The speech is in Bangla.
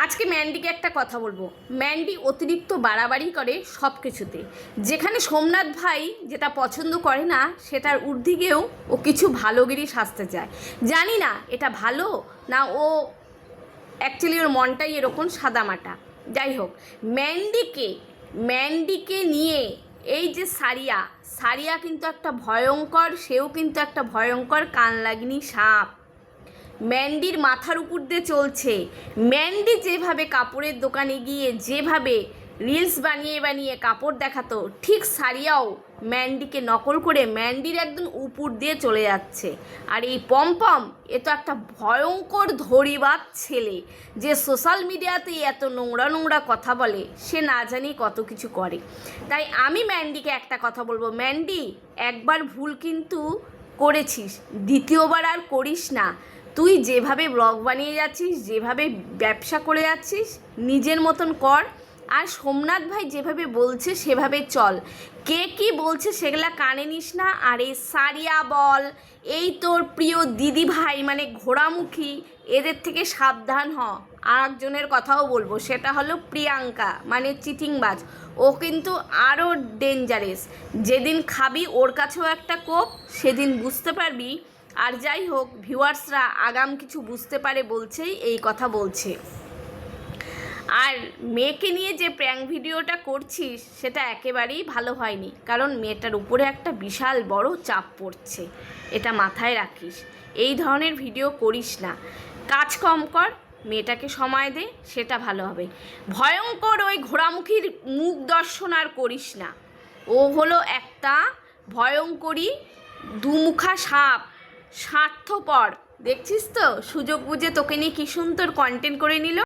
আজকে ম্যান্ডিকে একটা কথা বলবো। ম্যান্ডি অতিরিক্ত বাড়াবাড়ি করে সব কিছুতে। যেখানে সোমনাথ ভাই যেটা পছন্দ করে না সেটার ঊর্ধ্বে গিয়েও ও কিছু ভালোগিরি সাজতে চায়। জানি না এটা ভালো না, ও অ্যাকচুয়ালি ওর মনটাই এরকম সাদামাটা। যাই হোক, ম্যান্ডিকে নিয়ে এই যে সারিয়া কিন্তু একটা ভয়ঙ্কর, সেও কিন্তু একটা ভয়ঙ্কর কানলাগিনী সাপ। ম্যান্ডির মাথার উপর দিয়ে চলছে। ম্যান্ডি যেভাবে কাপড়ের দোকানে গিয়ে যেভাবে রিলস বানিয়ে কাপড় দেখাতো, ঠিক সারিয়াও ম্যান্ডিকে নকল করে ম্যান্ডির একদম উপর দিয়ে চলে যাচ্ছে। আর এই পম্পম এ তো একটা ভয়ঙ্কর ধরিবাজ ছেলে, যে সোশ্যাল মিডিয়াতে এত নোংরা কথা বলে, সে না জানি কত কিছু করে। তাই আমি ম্যান্ডিকে একটা কথা বলবো, ম্যান্ডি একবার ভুল কিন্তু করেছিস, দ্বিতীয়বার আর করিস না। তুই যেভাবে ব্লগ বানিয়ে যাচ্ছিস, যেভাবে ব্যবসা করে যাচ্ছিস, নিজের মতন কর। আর সোমনাথ ভাই যেভাবে বলছে সেভাবে চল। কে কি বলছে সেগুলা কানে নিস না। আর এই সারিয়া বল, এই তোর প্রিয় দিদি ভাই মানে ঘোড়ামুখী, এদের থেকে সাবধান হ। আর একজনের কথাও বলবো, সেটা হলো প্রিয়াঙ্কা মানে চিটিংবাজ। ও কিন্তু আরও ডেঞ্জারাস। যেদিন খাবি ওর কাছেও একটা কোপ, সেদিন বুঝতে পারবি। আর যাই হোক, ভিউয়ার্সরা আগাম কিছু বুঝতে পারে বলছেই এই কথা বলছে। আর মেয়েকে নিয়ে যে প্র্যাঙ্ক ভিডিওটা করছিস সেটা একেবারেই ভালো হয়নি, কারণ মেয়েটার উপরে একটা বিশাল বড় চাপ পড়ছে, এটা মাথায় রাখিস। এই ধরনের ভিডিও করিস না, কাজ কম কর, মেয়েটাকে সময় দে, সেটা ভালো হবে। ভয়ঙ্কর ওই ঘোড়ামুখীর মুখ দর্শন আর করিস না। ও হলো একটা ভয়ঙ্করী দুমুখা সাপ, স্বার্থপর। দেখছিস তো সুযোগ বুঝে তোকে নিয়ে কী সুন্দর কন্টেন্ট করে নিল।